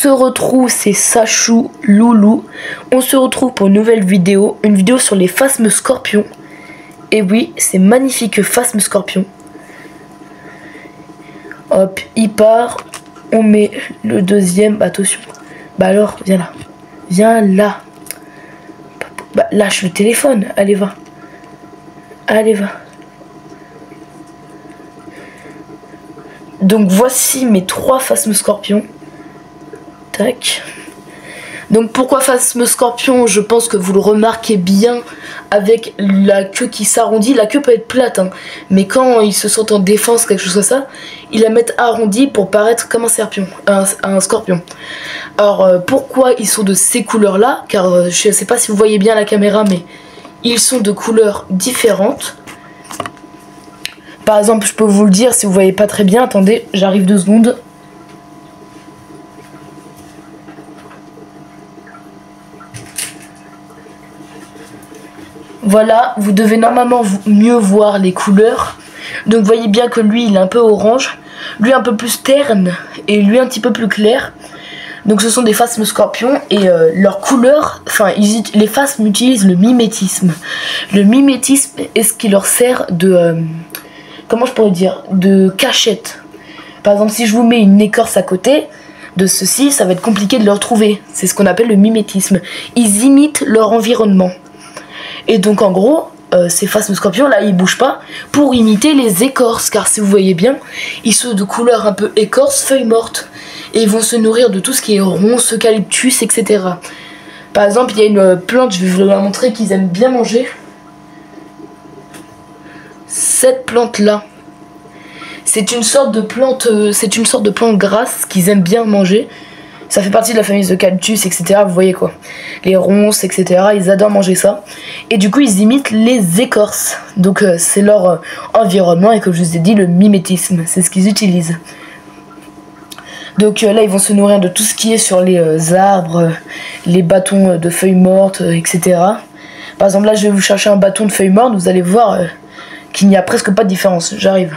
se retrouve, c'est Sachou Loulou. On se retrouve pour une nouvelle vidéo, sur les phasmes scorpions. Et oui, c'est magnifique phasme scorpion. Hop, il part. On met le deuxième. Attention. Bah alors, viens là. Viens là. Bah, lâche le téléphone. Allez, va. Allez, va. Donc voici mes 3 phasmes scorpions. Tac. Donc pourquoi phasme scorpion? Je pense que vous le remarquez bien avec la queue qui s'arrondit. La queue peut être plate, hein, mais quand ils se sentent en défense, quelque chose comme ça, ils la mettent arrondie pour paraître comme un scorpion. Alors pourquoi ils sont de ces couleurs là? Car je ne sais pas si vous voyez bien la caméra, mais ils sont de couleurs différentes. Par exemple, je peux vous le dire si vous voyez pas très bien. Attendez, j'arrive 2 secondes. Voilà, vous devez normalement mieux voir les couleurs. Donc vous voyez bien que lui, il est un peu orange. Lui un peu plus terne et lui un petit peu plus clair. Donc ce sont des phasmes scorpions et leur couleur, enfin les phasmes utilisent le mimétisme. Le mimétisme est ce qui leur sert de, comment je pourrais dire, de cachette. Par exemple, si je vous mets une écorce à côté de ceci, ça va être compliqué de le retrouver. C'est ce qu'on appelle le mimétisme. Ils imitent leur environnement. Et donc en gros, ces phasmes scorpions là, ils bougent pas pour imiter les écorces. Car si vous voyez bien, ils sont de couleur un peu écorce, feuilles mortes. Et ils vont se nourrir de tout ce qui est ronces, eucalyptus, etc. Par exemple, il y a une plante, je vais vous la montrer, qu'ils aiment bien manger. Cette plante là, c'est une sorte de plante, grasse qu'ils aiment bien manger. Ça fait partie de la famille eucalyptus, etc. Vous voyez quoi, les ronces, etc. Ils adorent manger ça. Et du coup, ils imitent les écorces. Donc c'est leur environnement et comme je vous ai dit, le mimétisme, c'est ce qu'ils utilisent. Donc là, ils vont se nourrir de tout ce qui est sur les arbres, les bâtons de feuilles mortes, etc. Par exemple, là, je vais vous chercher un bâton de feuilles mortes. Vous allez voir qu'il n'y a presque pas de différence. J'arrive.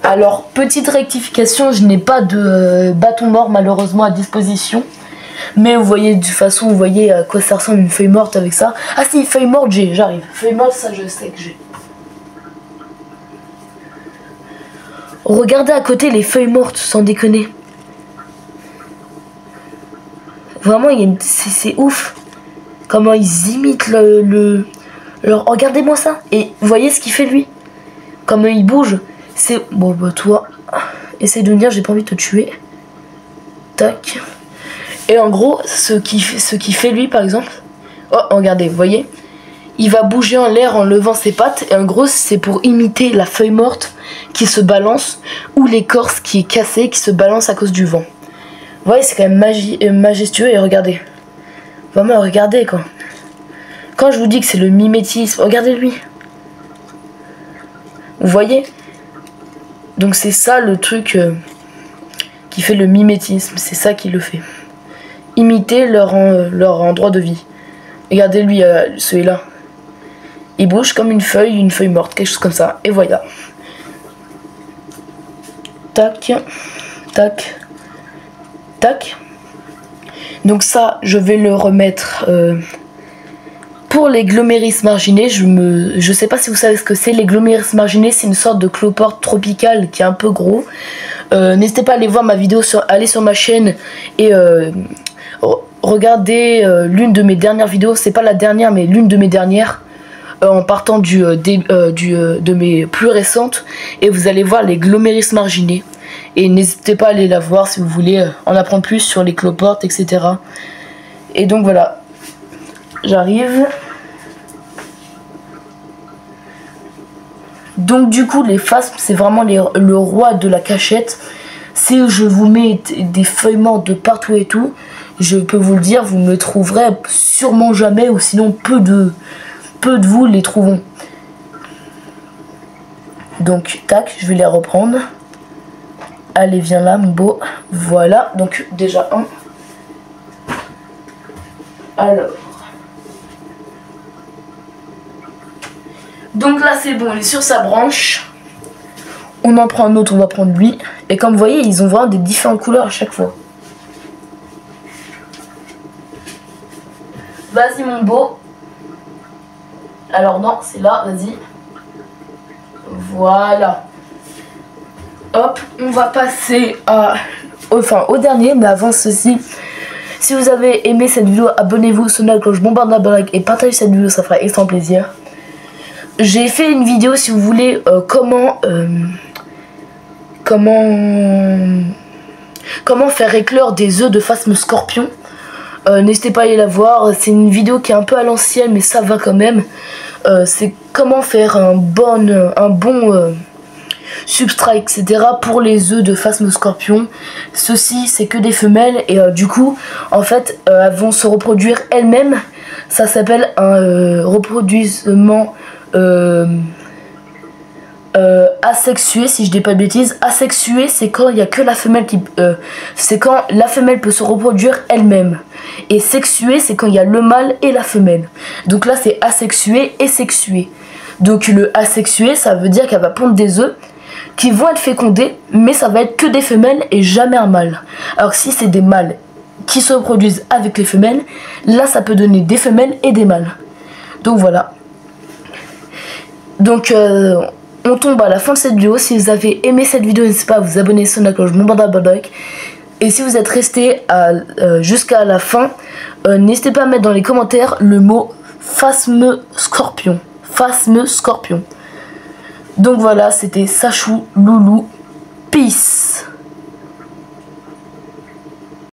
Alors, petite rectification, je n'ai pas de bâton mort malheureusement à disposition. Mais vous voyez, de toute façon, vous voyez à quoi ça ressemble une feuille morte avec ça. Ah si, feuille morte, j'arrive. Feuille morte, ça je sais que j'ai. Regardez à côté les feuilles mortes, sans déconner. Vraiment, c'est ouf. Comment ils imitent leur... Regardez-moi ça. Et vous voyez ce qu'il fait lui? Comment il bouge. C'est... Bon bah toi, essaye de me dire, j'ai pas envie de te tuer. Tac. Et en gros, ce qui fait lui par exemple... Oh, regardez, vous voyez? Il va bouger en l'air en levant ses pattes. Et en gros, c'est pour imiter la feuille morte qui se balance. Ou l'écorce qui est cassée, qui se balance à cause du vent. Vous voyez, c'est quand même majestueux. Et regardez. Vraiment, regardez quoi. Quand je vous dis que c'est le mimétisme, regardez lui. Vous voyez? Donc c'est ça le truc qui fait le mimétisme, c'est ça qui le fait. Imiter leur endroit de vie. Regardez lui, celui-là. Il bouge comme une feuille morte, quelque chose comme ça. Et voilà. Tac, tac, tac. Donc ça, je vais le remettre... Pour les gloméris marginés, je sais pas si vous savez ce que c'est. Les gloméris marginés, c'est une sorte de cloporte tropicale qui est un peu gros. N'hésitez pas à aller voir ma vidéo, aller sur ma chaîne et regardez l'une de mes dernières vidéos. C'est pas la dernière, mais l'une de mes dernières. En partant de mes plus récentes. Et vous allez voir les gloméris marginés. Et n'hésitez pas à aller la voir si vous voulez en apprendre plus sur les cloportes, etc. Et donc voilà. J'arrive. Donc du coup les phasmes c'est vraiment le roi de la cachette. Si je vous mets des feuilles mortes de partout et tout, je peux vous le dire, vous me trouverez sûrement jamais, ou sinon peu de vous les trouveront. Donc tac, je vais les reprendre. Allez, viens là mon beau. Voilà, donc déjà un. Alors. Donc là c'est bon, il est sur sa branche. On en prend un autre, on va prendre lui. Et comme vous voyez, ils ont vraiment des différentes couleurs à chaque fois. Vas-y mon beau. Alors non, c'est là, vas-y. Voilà. Hop, on va passer au dernier, mais avant ceci, si vous avez aimé cette vidéo, abonnez-vous, sonnez la cloche, bombardez la like et partagez cette vidéo, ça fera extrêmement plaisir. J'ai fait une vidéo si vous voulez comment faire éclore des œufs de phasme scorpion. N'hésitez pas à aller la voir, c'est une vidéo qui est un peu à l'ancienne mais ça va quand même. C'est comment faire un bon substrat, etc. pour les œufs de phasme scorpion. Ceci c'est que des femelles et du coup en fait elles vont se reproduire elles-mêmes. Ça s'appelle un reproduisement asexué, si je dis pas de bêtises. Asexué c'est quand il n'y a que la femelle qui c'est quand la femelle peut se reproduire elle-même, et sexué c'est quand il y a le mâle et la femelle. Donc là c'est asexué et sexué. Donc le asexué ça veut dire qu'elle va pondre des œufs qui vont être fécondés, mais ça va être que des femelles et jamais un mâle. Alors si c'est des mâles qui se reproduisent avec les femelles, là ça peut donner des femelles et des mâles. Donc voilà. Donc on tombe à la fin de cette vidéo. Si vous avez aimé cette vidéo, n'hésitez pas à vous abonner, sonner la cloche, bombardez la like. Et si vous êtes resté jusqu'à la fin, n'hésitez pas à mettre dans les commentaires le mot phasme scorpion. Phasme scorpion. Donc voilà, c'était Sachou Loulou. Peace.